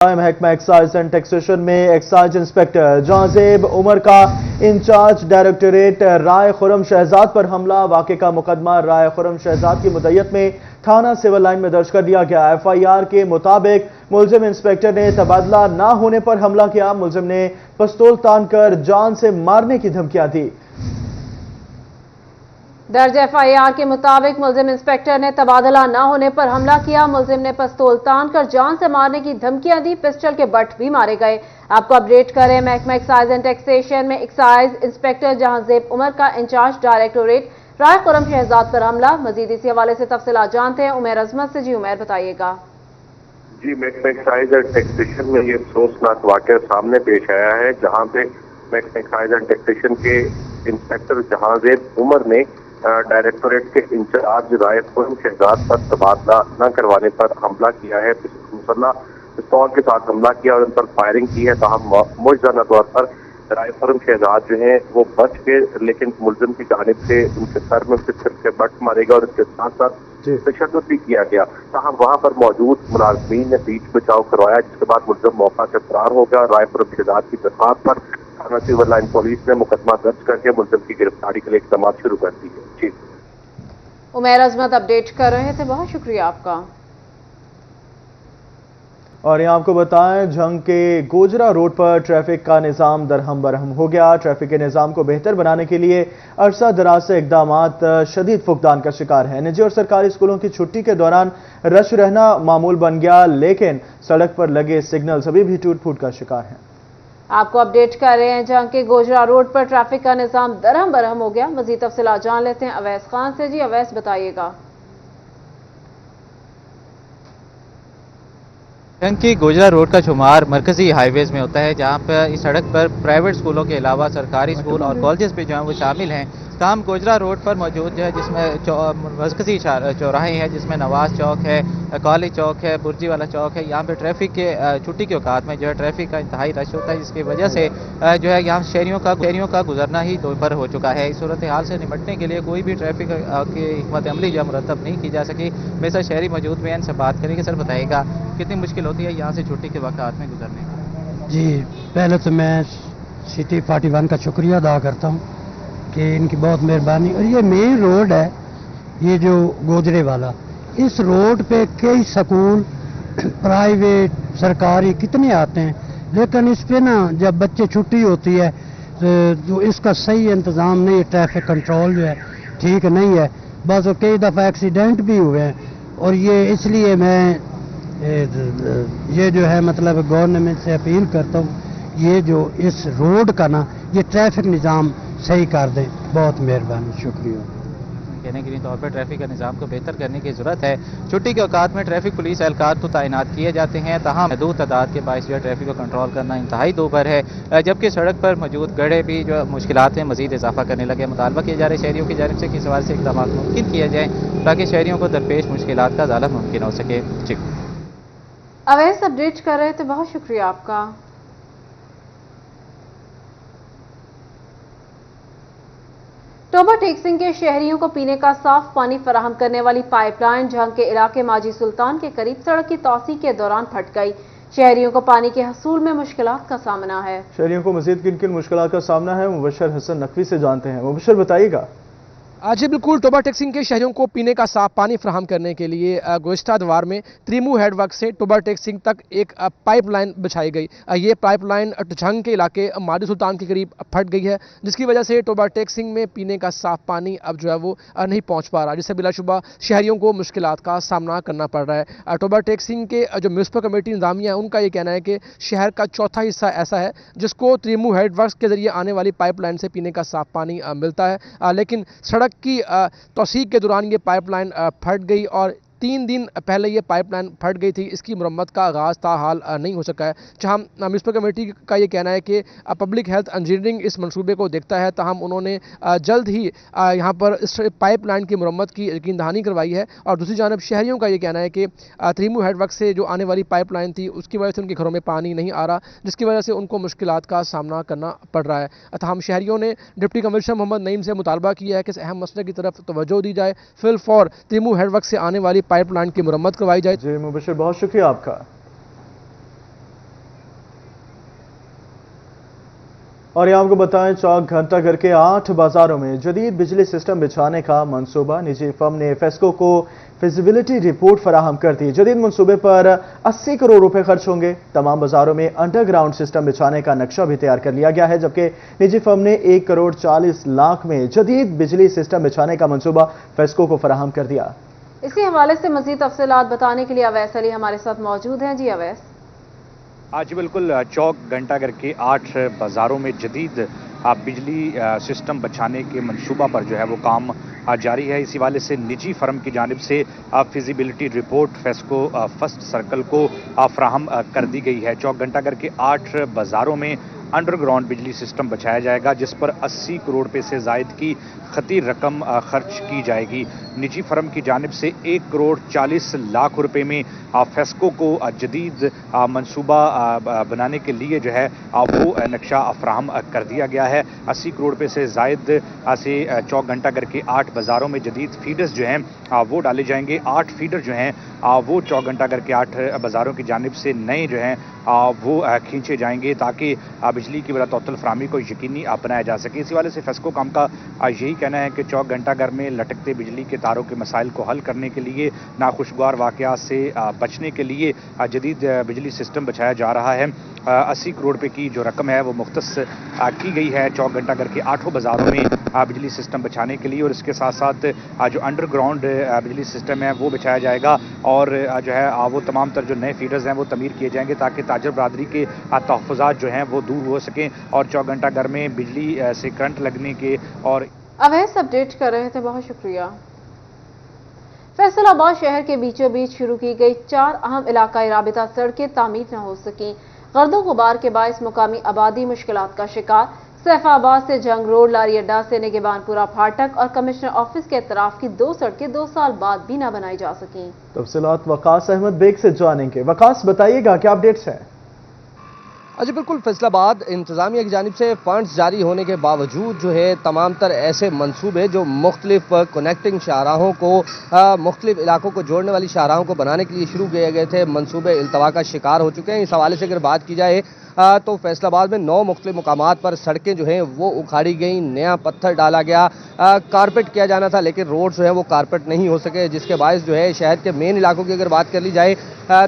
محکمہ excise and taxation میں excise inspector جہاں عمر کا انچارج ڈائریکٹوریٹ رائے خرم شہزاد پر حملہ۔ واقعے کا مقدمہ رائے خرم شہزاد کی مدعیت میں تھانہ سول لائن میں درج کر دیا گیا۔ ایف آئی آر کے مطابق ملزم انسپیکٹر نے تبادلہ نہ ہونے پر حملہ کیا۔ ملزم نے پستول تان کر جان سے مارنے کی دھمکیاں دی۔ درج ایف آئی آر کے مطابق ملزم انسپیکٹر نے تبادلہ نہ ہونے پر حملہ کیا۔ ملزم نے پستول تان کر جان سے مارنے کی دھمکیاں دی۔ پسٹل کے بٹ بھی مارے گئے۔ آپ کو اپڈیٹ کریں، محکمہ ایکسائز اینڈ ٹیکسیشن میں ایکسائز انسپیکٹر جہاں عمر کا انچارج ڈائریکٹوریٹ رائے خرم شہزاد پر حملہ۔ مزید اسی حوالے سے تفصیلات جانتے ہیں عمیر عظمت سے۔ جی عمیر، بتائیے گا۔ جی، محکمہ ایکسائز اینڈ ٹیکسیشن میں یہ افسوسناک واقعہ سامنے پیش آیا ہے، جہاں پہ محکمہ ایکسائز اینڈ ٹیکسیشن کے انسپیکٹر جہاں عمر نے ڈائریکٹوریٹ کے انچارج رائے خرم شہزاد پر تبادلہ نہ کروانے پر حملہ کیا ہے۔ مسلح پستول کے ساتھ حملہ کیا اور ان پر فائرنگ کی ہے، تاہم معجزانہ طور پر رائے خرم شہزاد جو ہیں وہ بچ گئے، لیکن ملزم کی جانب سے ان کے سر میں پتھر کے بٹ مارے گئے اور اس کے ساتھ ساتھ تشدد بھی کیا گیا۔ تاہم وہاں پر موجود ملازمین نے بیچ بچاؤ کروایا، جس کے بعد ملزم موقع سے فرار ہو گیا۔ رائے خرم شہزاد کی درخواست پر تھانہ سول لائن پولیس نے مقدمہ درج کر کے ملزم کی گرفتاری کے لیے اقدامات شروع کر دی ہے۔ جی عمیر عظمت اپڈیٹ کر رہے تھے، بہت شکریہ آپ کا۔ اور یہاں آپ کو بتائیں، جھنگ کے گوجرا روڈ پر ٹریفک کا نظام درہم برہم ہو گیا۔ ٹریفک کے نظام کو بہتر بنانے کے لیے عرصہ دراز سے اقدامات شدید فقدان کا شکار ہیں۔ نجی اور سرکاری اسکولوں کی چھٹی کے دوران رش رہنا معمول بن گیا، لیکن سڑک پر لگے سگنلز ابھی بھی ٹوٹ پھوٹ کا شکار ہیں۔ آپ کو اپڈیٹ کر رہے ہیں، جھنگ کے گوجرا روڈ پر ٹریفک کا نظام درہم برہم ہو گیا۔ مزید تفصیلات جان لیتے ہیں اویس خان سے۔ جی اویس، بتائیے گا۔ جھنگ کی گوجرا روڈ کا شمار مرکزی ہائی ویز میں ہوتا ہے، جہاں پر اس سڑک پر پرائیویٹ اسکولوں کے علاوہ سرکاری اسکول اور کالجز بھی جو ہیں وہ شامل ہیں۔ تاہم گوجرا روڈ پر موجود جو ہے، جس میں مرکزی چوراہے ہیں، جس میں نواز چوک ہے، کالج چوک ہے، برجی والا چوک ہے، یہاں پہ ٹریفک کے چھٹی کے اوقات میں جو ہے ٹریفک کا انتہائی رش ہوتا ہے، جس کی وجہ سے جو ہے یہاں شہریوں کا گزرنا ہی دوپہر ہو چکا ہے۔ اس صورتحال سے نمٹنے کے لیے کوئی بھی ٹریفک کی حکمت عملی جو مرتب نہیں کی جا سکی۔ میرے ساتھ شہری موجود میں ان سے بات کریں گے۔ سر بتائیے گا کتنی مشکل ہوتی ہے یہاں سے چھٹی کے وقت میں گزرنے کی؟ جی، پہلے تو میں سٹی 41 کا شکریہ ادا کرتا ہوں کہ ان کی بہت مہربانی۔ اور یہ مین روڈ ہے، یہ جو گوجرے والا، اس روڈ پہ کئی سکول پرائیویٹ سرکاری کتنے آتے ہیں، لیکن اس پہ نا جب بچے چھٹی ہوتی ہے تو اس کا صحیح انتظام نہیں ہے، ٹریفک کنٹرول جو ہے ٹھیک نہیں ہے، بس کئی دفعہ ایکسیڈنٹ بھی ہوئے ہیں۔ اور یہ اس لیے میں یہ جو ہے مطلب گورنمنٹ سے اپیل کرتا ہوں، یہ جو اس روڈ کا نا یہ ٹریفک نظام صحیح کر دیں، بہت مہربانی، شکریہ۔ کہنے کے لیے طور پر ٹریفک کا نظام کو بہتر کرنے کی ضرورت ہے۔ چھٹی کے اوقات میں ٹریفک پولیس اہلکار تو تعینات کیے جاتے ہیں، تاہم محدود تعداد کے باعث جو ہے ٹریفک کو کنٹرول کرنا انتہائی دوبھر ہے، جبکہ سڑک پر موجود گڑھے بھی جو مشکلات ہیں مزید اضافہ کرنے لگے۔ مطالبہ کیا جا رہا ہے شہریوں کی جانب سے کہ اس حوالے سے اقدامات ممکن کیے جائیں تاکہ شہریوں کو درپیش مشکلات کا ازالہ ممکن ہو سکے۔ جی اویس اپڈیٹ کر رہے تھے، بہت شکریہ آپ کا۔ ٹوبہ ٹیک سنگھ کے شہریوں کو پینے کا صاف پانی فراہم کرنے والی پائپ لائن جھنگ کے علاقے ماجی سلطان کے قریب سڑک کی توسیع کے دوران پھٹ گئی۔ شہریوں کو پانی کے حصول میں مشکلات کا سامنا ہے۔ شہریوں کو مزید کن کن مشکلات کا سامنا ہے، مبشر حسن نقوی سے جانتے ہیں۔ مبشر، بتائیے گا۔ جی بالکل، ٹوبہ ٹیک سنگھ کے شہریوں کو پینے کا صاف پانی فراہم کرنے کے لیے گزشتہ اتوار میں تریمو ہیڈ ورک سے ٹوبہ ٹیک سنگھ تک ایک پائپ لائن بچھائی گئی۔ یہ پائپ لائن جھنگ کے علاقے ماجی سلطان کے قریب پھٹ گئی ہے، جس کی وجہ سے ٹوبہ ٹیک سنگھ میں پینے کا صاف پانی اب جو ہے وہ نہیں پہنچ پا رہا، جس سے بلا شبہ شہریوں کو مشکلات کا سامنا کرنا پڑ رہا ہے۔ ٹوبہ ٹیک سنگھ کے جو میونسپل کمیٹی انتظامیہ ہے، ان کا یہ کہنا ہے کہ شہر کا چوتھا حصہ ایسا ہے جس کو تریمو ہیڈ ورکس کے ذریعے آنے والی پائپ لائن سے پینے کا صاف پانی ملتا ہے، لیکن سڑک کی توسیع کے دوران یہ پائپ لائن پھٹ گئی اور 3 دن پہلے یہ پائپ لائن پھٹ گئی تھی۔ اس کی مرمت کا آغاز تاحال نہیں ہو سکا ہے، جہاں میونسپل کمیٹی کا یہ کہنا ہے کہ پبلک ہیلتھ انجینئرنگ اس منصوبے کو دیکھتا ہے، تاہم انہوں نے جلد ہی یہاں پر اس پائپ لائن کی مرمت کی یقین دہانی کروائی ہے۔ اور دوسری جانب شہریوں کا یہ کہنا ہے کہ تریمو ہیڈ ورک سے جو آنے والی پائپ لائن تھی اس کی وجہ سے ان کے گھروں میں پانی نہیں آ رہا، جس کی وجہ سے ان کو مشکلات کا سامنا کرنا پڑ رہا ہے۔ تاہم شہریوں نے ڈپٹی کمشنر محمد نعیم سے مطالبہ کیا ہے کہ اس اہم مسئلے کی طرف توجہ دی جائے، فی الفور تریمو ہیڈ ورک سے آنے والی پائپ لائن کی مرمت کروائی جائے۔ جی مبشر، بہت شکریہ آپ کا۔ और ये आपको बताएं, चौक घंटाघर के 8 बाजारों में जदीद बिजली सिस्टम बिछाने का मंसूबा। निजी फर्म ने फेस्को को फिजिबिलिटी रिपोर्ट फराहम कर दी। जदीद मंसूबे पर 80 करोड़ रुपए खर्च होंगे। तमाम बाजारों में अंडरग्राउंड सिस्टम बिछाने का नक्शा भी तैयार कर लिया गया है, जबकि निजी फर्म ने 1 करोड़ 40 लाख में जदीद बिजली सिस्टम बिछाने का मंसूबा फेस्को को फराहम कर दिया। इसी हवाले से मजीद तफसीलात बताने के लिए अवैस अली हमारे साथ मौजूद हैं। जी अवैस। जी बिल्कुल, चौक घंटाघर के 8 बाज़ारों में जदीद बिजली सिस्टम बचाने के मंसूबा पर जो है वो काम जारी है। इसी वाले से निजी फर्म की जानिब से feasibility report FESCO first circle को फराहम कर दी गई है। चौक घंटाघर के 8 बाज़ारों में अंडरग्राउंड बिजली सिस्टम बचाया जाएगा, जिस पर 80 करोड़ रुपए से ज़ायद की खती रकम खर्च की जाएगी। निजी फर्म की जानिब से 1 करोड़ 40 लाख रुपए में फेस्को को जदीद मंसूबा बनाने के लिए जो है वो नक्शा फराहम कर दिया गया है। 80 करोड़ रुपए से ज़ायद से चौक घंटाघर के 8 बाज़ारों में जदीद फीडर्स जो हैं वो डाले जाएंगे। 8 फीडर जो हैं वो चौक घंटाघर के 8 बाज़ारों की जानिब से नए जो हैं वो खींचे जाएंगे, ताकि बिजली की बरातौतल फराहमी को यकीनी बनाया जा सके। इसी वाले से फेस्को काम का यही कहना है कि चौक घंटाघर में लटकते बिजली के तारों के मसाइल को हल करने के लिए, नाखुशगवार वाक़यात से बचने के लिए जदीद बिजली सिस्टम बचाया जा रहा है। 80 करोड़ रुपए की जो रकम है वो मुख्तस की गई है चौक घंटाघर के 8 बाज़ारों में बिजली सिस्टम बचाने के लिए, और इसके साथ साथ जो अंडरग्राउंड बिजली सिस्टम है वो बिछाया जाएगा, और जो है वो तमाम तर जो नए फीडर्स हैं वो तमीर किए जाएंगे, ताकि ताजर बरादरी के तहफ़्फ़ुज़ात जो हैं वो दूर हो सकें और चौक घंटाघर में बिजली से करंट लगने के और अवैस अपडेट कर रहे थे, बहुत शुक्रिया। फैसलाबाद शहर के बीचों बीच शुरू की गई 4 अहम इलाकाई राबिता सड़कें तामीर न हो सकी। गर्दो गुबार के बायस मुकामी आबादी मुश्किलात का शिकार। सैफाबाद से जंग रोड, लारी अड्डा से निगहबानपुरा फाटक और कमिश्नर ऑफिस के अतराफ की 2 सड़कें 2 साल बाद भी न बनाई जा सकी। तफसीलात वकास अहमद बेग से जानेंगे। वकास, बताइएगा क्या अपडेट्स हैं? जी बिल्कुल, फैसलाबाद इंतज़ामिया की जानिब से फंड्स जारी होने के बावजूद जो है तमाम तर ऐसे मंसूबे जो मुख्तलिफ कनेक्टिंग शाहराहों को मुख्तलिफ इलाकों को जोड़ने वाली शाहराहों को बनाने के लिए शुरू किए गए थे, मंसूबे इल्तवा का शिकार हो चुके हैं। इस हवाले से अगर बात की जाए तो फैसलाबाद में 9 मुख्तलिफ मुकामात पर सड़कें जो हैं वो उखाड़ी गई, नया पत्थर डाला गया, कारपेट किया जाना था, लेकिन रोड जो है वो कारपेट नहीं हो सके, जिसके बायस जो है शहर के मेन इलाकों की अगर बात कर ली जाए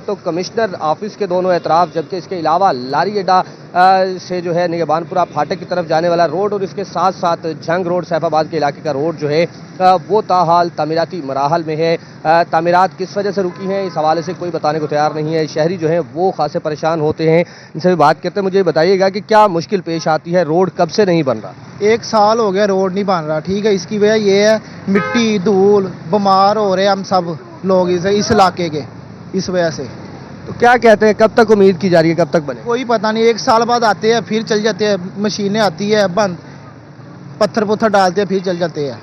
तो कमिश्नर ऑफिस के दोनों एतराफ, जबकि इसके अलावा लारी अड्डा से जो है निगहबानपुरा फाटक की तरफ जाने वाला रोड और इसके साथ साथ जंग रोड सैफाबाद के इलाके का रोड जो है वो ताहाल तामीराती मराहल में है। तामीरात किस वजह से रुकी हैं इस हवाले से कोई बताने को तैयार नहीं है। शहरी जो हैं वो खासे परेशान होते हैं, इनसे भी बात करते हैं। मुझे बताइएगा कि क्या मुश्किल पेश आती है, रोड कब से नहीं बन रहा? 1 साल हो गया रोड नहीं बन रहा, ठीक है। इसकी वजह ये है मिट्टी धूल, बीमार हो रहे हम सब लोग इस इलाके के, इस वजह से। तो क्या कहते हैं, कब तक उम्मीद की जा रही है, कब तक बने? कोई पता नहीं, 1 साल बाद आते हैं फिर चल जाते हैं, मशीनें आती है बंद, पत्थर डालते हैं फिर चल जाते हैं।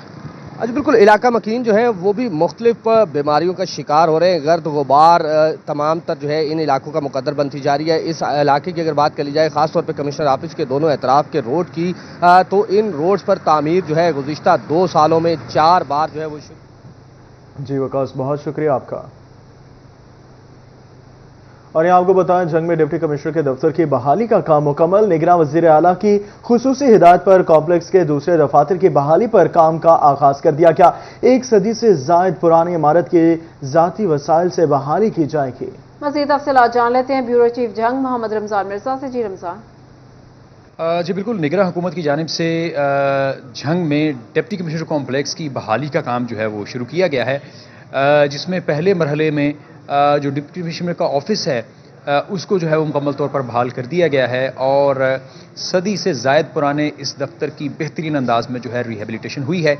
अच्छा बिल्कुल, इलाका मकीन जो है वो भी मुख्तलिफ बीमारियों का शिकार हो रहे हैं। गर्द गुबार तमाम तर जो है इन इलाकों का मुकद्दर बनती जा रही है। इस इलाके की अगर बात कर ली जाए ख़ास तौर पे कमिश्नर ऑफिस के दोनों एतराफ़ के रोड की, तो इन रोड्स पर तामीर जो है गुज़िश्ता 2 सालों में 4 बार जो है वो जी वकास, बहुत शुक्रिया आपका। और यहाँ आपको बताएं, जंग में डिप्टी कमिश्नर के दफ्तर की बहाली का काम मुकम्मल। निगरान वज़ीर आला की खुसूसी हिदायत पर कॉम्प्लेक्स के दूसरे दफातर की बहाली पर काम का आगाज कर दिया गया। 1 सदी से जायद पुरानी इमारत की ज़ाती वसाइल से बहाली की जाएगी। मज़ीद तफसीलात जान लेते हैं ब्यूरो चीफ जंग मोहम्मद रमज़ान मिर्जा से। जी रमज़ान। जी बिल्कुल, निगरान हुकूमत की जानिब से जंग में डिप्टी कमिश्नर कॉम्प्लेक्स की बहाली का काम जो है वो शुरू किया गया है, जिसमें पहले मरहले में जो डिप्टी कमिश्नर का ऑफिस है उसको जो है वो मुकम्मल तौर पर बहाल कर दिया गया है, और सदी से ज़ायद पुराने इस दफ्तर की बेहतरीन अंदाज में जो है रिहेबिलिटेशन हुई है।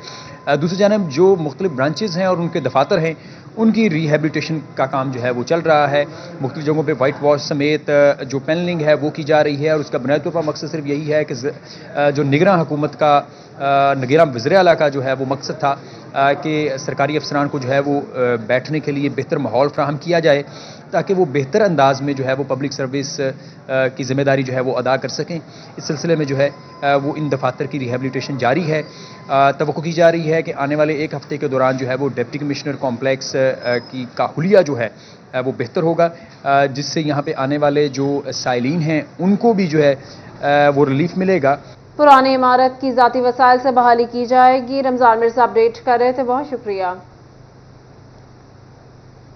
दूसरी जानब जो मुख्तलिफ ब्रांचेज़ हैं और उनके दफातर हैं उनकी रिहेबिलिटेशन का काम जो है वो चल रहा है। मुख्तलिफ जगहों पे वाइट वॉश समेत जो पैनलिंग है वो की जा रही है, और उसका बुनियादी तौर पर मकसद सिर्फ यही है कि जो निगरान हुकूमत का निगरान वज़ीर आला का जो है वो मकसद था कि सरकारी अफसरान को जो है वो बैठने के लिए बेहतर माहौल फ्राहम किया जाए, ताकि वो बेहतर अंदाज में जो है वो पब्लिक सर्विस की ज़िम्मेदारी जो है वो अदा कर सकें। इस सिलसिले में जो है वो इन दफातर की रिहेबिलिटेशन जारी है। तवक्को की जा रही है कि आने वाले 1 हफ़्ते के दौरान जो है वो डिप्टी कमिश्नर कॉम्प्लेक्स का हुलिया जो है वो बेहतर होगा, जिससे यहाँ पे आने वाले जो साइलिन हैं उनको भी जो है वो रिलीफ मिलेगा। पुरानी इमारत की ज़ाती वसाइल से बहाली की जाएगी। रमजान मिर्जा अपडेट कर रहे थे, बहुत शुक्रिया।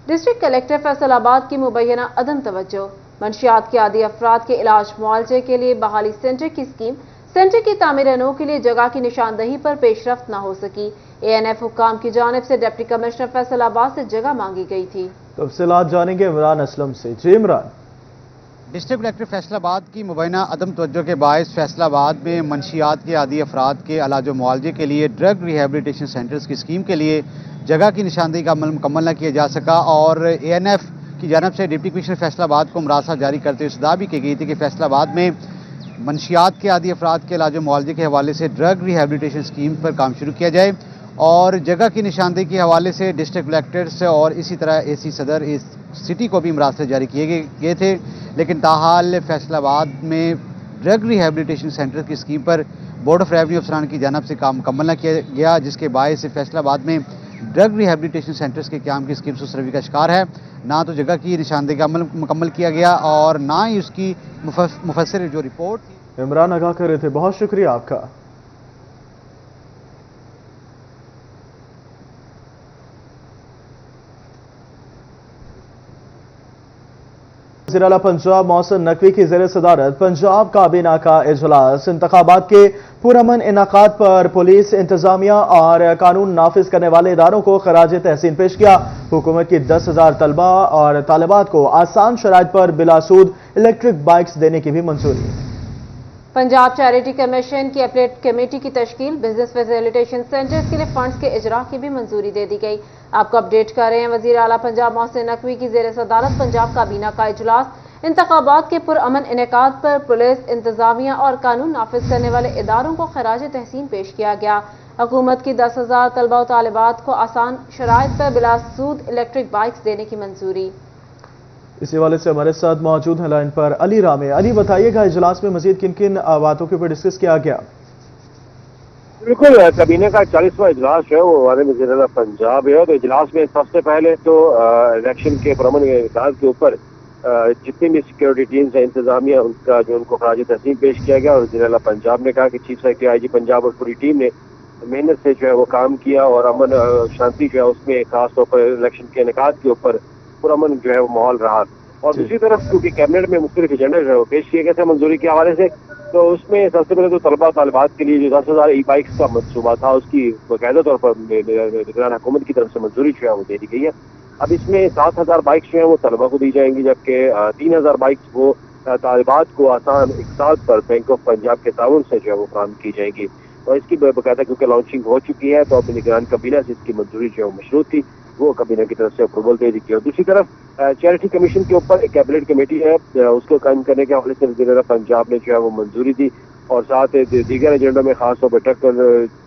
डिस्ट्रिक्ट कलेक्टर फैसलाबाद की मुबैना अदम तवज्जो, मंशियात के आदी अफराद के इलाज मुआवजे के लिए बहाली सेंटर की स्कीम, सेंटर की तामीर नो के लिए जगह की निशानदही पर पेशरफ्त न हो सकी। ANF हुक्काम की जानिब से डिप्टी कमिश्नर फैसलाबाद से जगह मांगी गई थी। तफसीलात जानेंगे इमरान असलम से। जी इमरान। डिस्ट्रिक्ट कलेक्टर फैसलाबाद की मुबैना अदम तवज्जो के बायस फैसलाबाद में मंशियात के आदी अफराद के इलाज मुआवजे के लिए ड्रग रिहेबिलिटेशन सेंटर्स की स्कीम के लिए जगह की निशानदही का अमल मुकम्मल न किया जा सका और ANF की जानब से डिप्टी कमिश्नर फैसलाबाद को मरासा जारी करते हुए सदा भी की गई थी कि फैसलाबाद में मंशियात के आदी अफराद के इलाज मुआवजे के हवाले से ड्रग रिहेबिलिटेशन स्कीम पर काम शुरू किया जाए और जगह की निशानदही के हवाले से डिस्ट्रिक्ट कलेक्टर्स और इसी तरह AC सदर इस सिटी को भी मरासे जारी किए गए थे, लेकिन ताहाल फैसलाबाद में ड्रग रिहेबिलिटेशन सेंटर की स्कीम पर बोर्ड ऑफ रेवेन्यू अफसरान की जानब से काम मुकम्मल न किया गया, जिसके बायस फैसलाबाद में ड्रग रिहेबिलिटेशन सेंटर्स के क्याम की स्कीम सुसरवी का शिकार है। ना तो जगह की निशानदही का अमल मुकम्मल किया गया और ना ही उसकी मुफस्सिर जो रिपोर्ट थी। इमरान आगाह कर रहे थे, बहुत शुक्रिया आपका। वज़ीर-ए-आला पंजाब मोहसिन नकवी की ज़ेर सदारत पंजाब काबीना का इजलास, इंतखाबात के पुरअमन इनाकात पर पुलिस, इंतजामिया और कानून नाफिज करने वाले इदारों को खराज तहसीन पेश किया। हुकूमत की 10,000 तलबा और तालिबात को आसान शराइत पर बिलासूद इलेक्ट्रिक बाइक्स देने की भी मंजूरी। पंजाब चैरिटी कमीशन की अपलेट कमेटी की तश्कील, बिजनेस फैसिलिटेशन सेंटर्स के लिए फंड्स के इजरा की भी मंजूरी दे दी गई। आपको अपडेट कर रहे हैं, वज़ीर आला पंजाब मोहसिन नकवी की ज़ेर सदारत पंजाब काबीना का इजलास, इंतखाबात के पुरअमन इनेकात पर पुलिस, इंतजामिया और कानून नाफिज करने वाले इदारों को खराज तहसीन पेश किया गया। हुकूमत की 10,000 तलबा और तालिबात को आसान शराइत पर बिलासूद इलेक्ट्रिक बाइक्स देने की मंजूरी। इसी वाले से हमारे साथ मौजूद हैं लाइन पर अली रामे। अली, बताइएगा इजलास में मजीद किन किन बातों के ऊपर डिस्कस किया गया? बिल्कुल, काबीना का 40वां इजलास है वो वाले वज़ीर-ए-आला पंजाब है। तो इजलास में सबसे पहले तो इलेक्शन के पुरअमन इनेकात के ऊपर जितनी भी सिक्योरिटी टीम्स है, इंतजामिया, उनका जो उनको खराज तहसीन पेश किया गया और वज़ीर-ए-आला पंजाब ने कहा कि चीफ सेक्रेटरी IG पंजाब और पूरी टीम ने मेहनत से जो है वो काम किया और अमन शांति जो है उसमें खासतौर पर इलेक्शन के इनेकात के ऊपर पुरअमन जो है वो माहौल रहा। और दूसरी तरफ क्योंकि कैबिनेट में मुख्तलिफ एजेंडे जो है वो पेश किए गए थे मंजूरी के हवाले से, तो उसमें सबसे पहले तो तलबा तालिबात के लिए जो 10,000 ई-बाइक्स का मनसूबा था उसकी बाकायदा तौर पर निगरान हुकूमत की तरफ से मंजूरी जो है वो दे दी गई है। अब इसमें 7,000 बाइक्स जो है वो तलबा को दी जाएंगी, जबकि 3,000 बाइक्स वो तालिबात को आसान इकसाद पर बैंक ऑफ पंजाब के ताउन से जो है वो फराहम की जाएंगी। और इसकी बाकायदा क्योंकि लॉन्चिंग हो चुकी है तो अब निगरान काबीना से इसकी मंजूरी जो है वो मशरूत थी, वो काबीना की तरफ से अप्रूवल दे दी गई। और दूसरी तरफ चैरिटी कमीशन के ऊपर एक कैबिनेट कमेटी है, उसको कायम करने के हवाले से वज़ीर-ए-आला पंजाब ने जो है वो मंजूरी दी और साथ दीगर एजेंडों में खासतौर पर ट्रक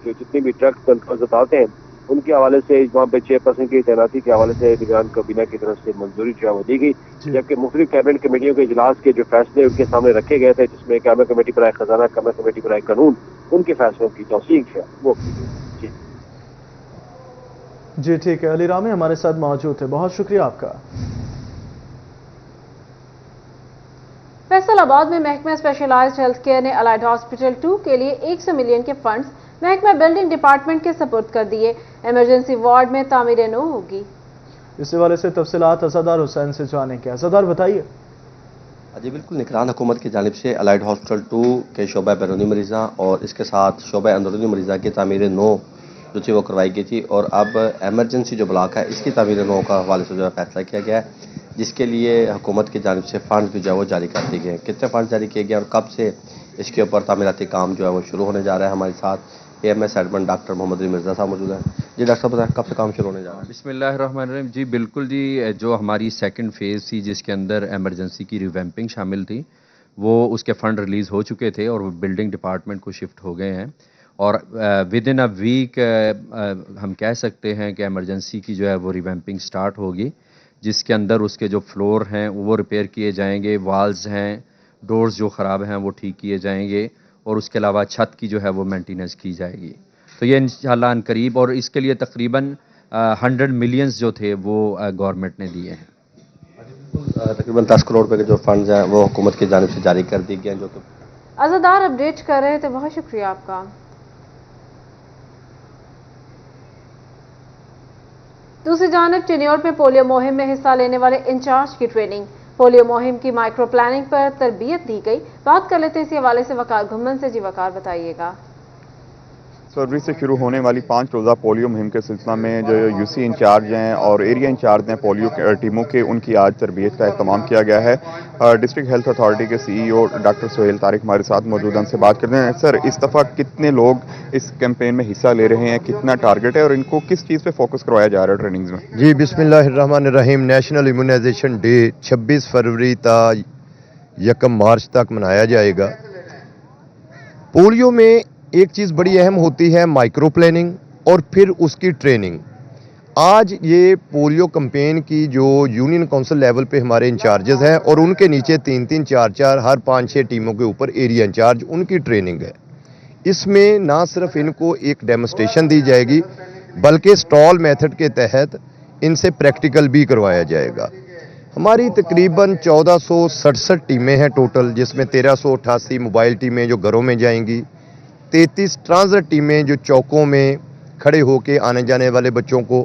जितनी भी ट्रक कंट्रोल आते हैं उनके हवाले से वहाँ पे 6% की तैनाती के हवाले से निगरान काबीना की तरफ से मंजूरी जो है वो दी गई। जबकि मुख्तलिफ कैबिनेट कमेटियों के इजलास के जो फैसले उनके सामने रखे गए थे, जिसमें कैबिनेट कमेटी पर खजाना, कैबिनेट कमेटी पर कानून, उनके फैसलों की तौसीक है वो की गई। जी ठीक है, अली रामे हमारे साथ मौजूद थे, बहुत शुक्रिया आपका। फैसलाबाद में महकमा स्पेशलाइज्ड हेल्थ केयर ने अलाइड हॉस्पिटल 2 के लिए 100 मिलियन के फंड्स महकमा बिल्डिंग डिपार्टमेंट के सपुर्द कर दिए। इमरजेंसी वार्ड में तामीर नो होगी। इस हवाले से तफसीलात असदार हुसैन से जानेंगे। असदार, बताइए। जी बिल्कुल, निगरान हुकूमत की जानिब से अलाइड हॉस्पिटल 2 के शोबा बैरूनी मरीज़ा और इसके साथ शोबा अंदरूनी मरीज़ा की तामीर नो जो थी वो करवाई गई थी और अब एमरजेंसी जो ब्लॉक है इसकी तामीर नो का हवाले से जो है फैसला किया गया है, जिसके लिए हुकूमत की जानिब से फ़ंड भी जो है वो जारी कर दिए गए हैं। कितने फ़ंड जारी किए गए और कब से इसके ऊपर तामीराती काम जो है वो शुरू होने जा रहा है? हमारे साथ AMS admin doctor Mohammad Ali Mirza Sahab मौजूद हैं। जी डॉक्टर साहब, बताएं कब से काम शुरू होने जा रहा है? बिस्मिल्लाहिर्रहमानिर्रहीम। जी बिल्कुल जी, जो हमारी सेकंड फेज़ थी जिसके अंदर एमरजेंसी की रिवैम्पिंग शामिल थी, वो उसके फ़ंड रिलीज़ हो चुके थे और वो बिल्डिंग डिपार्टमेंट को शिफ्ट हो गए हैं और विद इन अ वीक हम कह सकते हैं कि एमरजेंसी की जो है वो रिवैम्पिंग स्टार्ट होगी, जिसके अंदर उसके जो फ्लोर हैं वो रिपेयर किए जाएंगे, वॉल्स हैं, डोर्स जो ख़राब हैं वो ठीक किए जाएंगे और उसके अलावा छत की जो है वो मेंटेनेंस की जाएगी। तो ये इंशाल्लाह अनकरीब, और इसके लिए तकरीबन 100 मिलियंस जो थे वो गवर्नमेंट ने दिए हैं। तकरीबन 10 करोड़ रुपए के जो फंड्स हैं वो हुकूमत की जानिब से जारी कर दिए गए हैं, जो कि आज़ादार अपडेट कर रहे थे, बहुत शुक्रिया आपका। दूसरी जानब चिन्योर में पोलियो मुहिम में हिस्सा लेने वाले इंचार्ज की ट्रेनिंग, पोलियो मुहिम की माइक्रो प्लानिंग पर तरबियत दी गई। बात कर लेते हैं इसी हवाले से वकार घुम्मन से। जी वकार, बताइएगा। फरवरी से शुरू होने वाली 5 रोज़ा पोलियो मुहिम के सिलसिला में जो यूसी इंचार्ज हैं और एरिया इंचार्ज हैं पोलियो टीमों के, उनकी आज तरबियत का एहतमाम किया गया है। डिस्ट्रिक्ट हेल्थ अथॉरिटी के CEO डॉक्टर सोहेल तारिक हमारे साथ मौजूद हैं, उनसे बात करते हैं। सर, इस दफ़ा कितने लोग इस कैंपेन में हिस्सा ले रहे हैं, कितना टारगेट है और इनको किस चीज़ पे फोकस करवाया जा रहा है ट्रेनिंग्स में? जी बिस्मिल्लाहिर्रहमानिर्रहीम। नेशनल इम्यूनाइजेशन डे 26 फरवरी ता 1 मार्च तक मनाया जाएगा। पोलियो में एक चीज़ बड़ी अहम होती है माइक्रो प्लानिंग और फिर उसकी ट्रेनिंग। आज ये पोलियो कैंपेन की जो यूनियन काउंसिल लेवल पे हमारे इंचार्जेस हैं और उनके नीचे 3-3, 4-4 हर 5-6 टीमों के ऊपर एरिया इंचार्ज, उनकी ट्रेनिंग है। इसमें ना सिर्फ इनको एक डेमोस्ट्रेशन दी जाएगी बल्कि स्टॉल मेथड के तहत इनसे प्रैक्टिकल भी करवाया जाएगा। हमारी तकरीबन 1467 टीमें हैं टोटल, जिसमें 1388 मोबाइल टीमें जो घरों में जाएंगी, 33 ट्रांजिट टीमें जो चौकों में खड़े होके आने जाने वाले बच्चों को,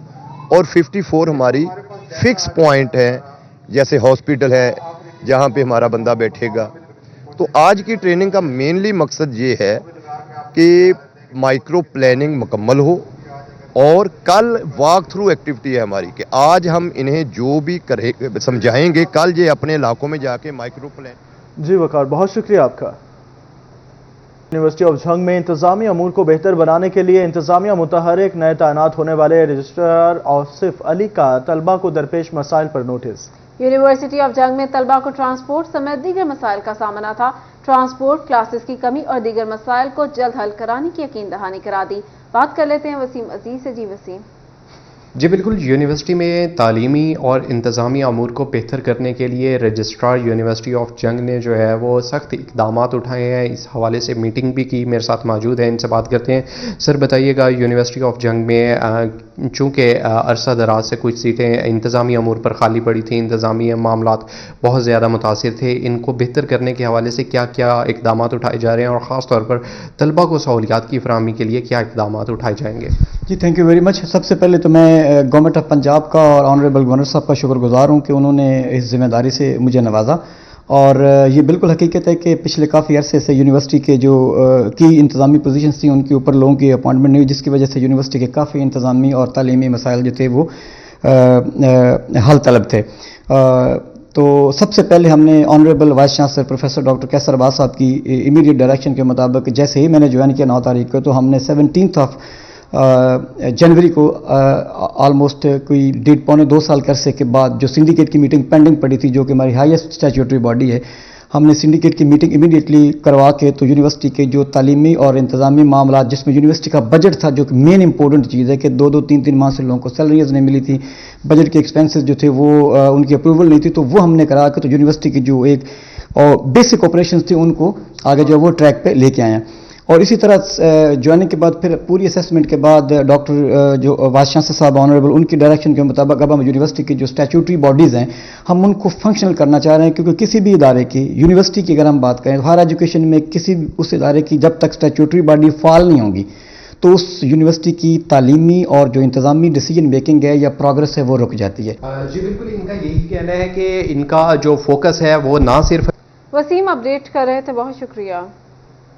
और 54 हमारी फिक्स पॉइंट हैं, जैसे हॉस्पिटल है जहाँ पे हमारा बंदा बैठेगा। तो आज की ट्रेनिंग का मेनली मकसद ये है कि माइक्रो प्लानिंग मुकम्मल हो और कल वॉक थ्रू एक्टिविटी है हमारी कि आज हम इन्हें जो भी समझाएंगे, कल ये अपने इलाकों में जाके माइक्रो प्लान। जी वकार, बहुत शुक्रिया आपका। यूनिवर्सिटी ऑफ झंग में इंतजामी अमूर को बेहतर बनाने के लिए इंतजामिया मुतहरिक नए तैनात होने वाले रजिस्ट्रार औसिफ अली का तलबा को दरपेश मसाइल पर नोटिस। यूनिवर्सिटी ऑफ झंग में तलबा को ट्रांसपोर्ट समेत दीगर मसाइल का सामना था। ट्रांसपोर्ट, क्लासेस की कमी और दीगर मसाइल को जल्द हल कराने की यकीन दहानी करा दी। बात कर लेते हैं वसीम अजीज से। जी वसीम। जी बिल्कुल, यूनिवर्सिटी में तालीमी और इंतज़ामी अमूर को बेहतर करने के लिए रजिस्ट्रार यूनिवर्सिटी ऑफ जंग ने जो है वो सख्त इकदाम उठाए हैं। इस हवाले से मीटिंग भी की, मेरे साथ मौजूद हैं, इनसे बात करते हैं। सर बताइएगा, यूनिवर्सिटी ऑफ जंग में चूँकि अरसा दराज से कुछ सीटें इंतज़ामी अमूर पर खाली पड़ी थी, इंतज़ामी मामलात बहुत ज़्यादा मुतासिर थे, इनको बेहतर करने के हवाले से क्या क्या इकदाम उठाए जा रहे हैं और ख़ास तौर पर तलबा को सहूलियात की फराहमी के लिए क्या इकदाम उठाए जाएंगे? जी थैंक यू वेरी मच। सबसे पहले तो मैं गवर्नमेंट ऑफ पंजाब का और ऑनरेबल गवर्नर साहब का शुक्रगुजार हूँ कि उन्होंने इस जिम्मेदारी से मुझे नवाजा। और ये बिल्कुल हकीकत है कि पिछले काफ़ी अरसे से यूनिवर्सिटी के जो की इंतज़ामी पोजीशंस थी उनके ऊपर लोगों की अपॉइंटमेंट नहीं हुई, जिसकी वजह से यूनिवर्सिटी के काफ़ी इंतज़ामी और तालीमी मसाइल जो थे वो हल तलब थे। तो सबसे पहले हमने honourable vice chancellor professor doctor Qaiser Abbas साहब की इमीडिएट डायरेक्शन के मुताबिक जैसे ही मैंने ज्वाइन किया 9 तारीख को, तो हमने 17 जनवरी को ऑलमोस्ट कोई 1.5-2 साल के अरसे के बाद जो सिंडिकेट की मीटिंग पेंडिंग पड़ी थी, जो कि हमारी हाईएस्ट स्टैट्यूटरी बॉडी है, हमने सिंडिकेट की मीटिंग इमीडिएटली करवा के तो यूनिवर्सिटी के जो तालीमी और इंतज़ामी मामला, जिसमें यूनिवर्सिटी का बजट था जो कि मेन इंपॉर्टेंट चीज़ है कि 2-2, 3-3 माह से लोगों को सैलरीज नहीं मिली थी, बजट के एक्सपेंसेस जो थे वो उनकी अप्रूवल नहीं थी, तो वो हमने करा के तो यूनिवर्सिटी की जो एक बेसिक ऑपरेशंस थी उनको आगे जो वो ट्रैक पे लेके आए हैं। और इसी तरह ज्वाइनिंग के बाद फिर पूरी असेसमेंट के बाद डॉक्टर जो वाइस चांसलर साहब ऑनरेबल, उनकी डायरेक्शन के मुताबिक अब हम यूनिवर्सिटी की जो स्टैट्यूटरी बॉडीज़ हैं हम उनको फंक्शनल करना चाह रहे हैं, क्योंकि किसी भी इदारे की, यूनिवर्सिटी की अगर हम बात करें, हायर एजुकेशन में किसी उस इदारे की जब तक स्टैट्यूटरी बॉडी फाल नहीं होगी तो उस यूनिवर्सिटी की तालीमी और जो इंतज़ामी डिसीजन मेकिंग है या प्रोग्रेस है वो रुक जाती है। जी बिल्कुल, इनका यही कहना है कि इनका जो फोकस है वो ना सिर्फ। वसीम अपडेट कर रहे थे, बहुत शुक्रिया।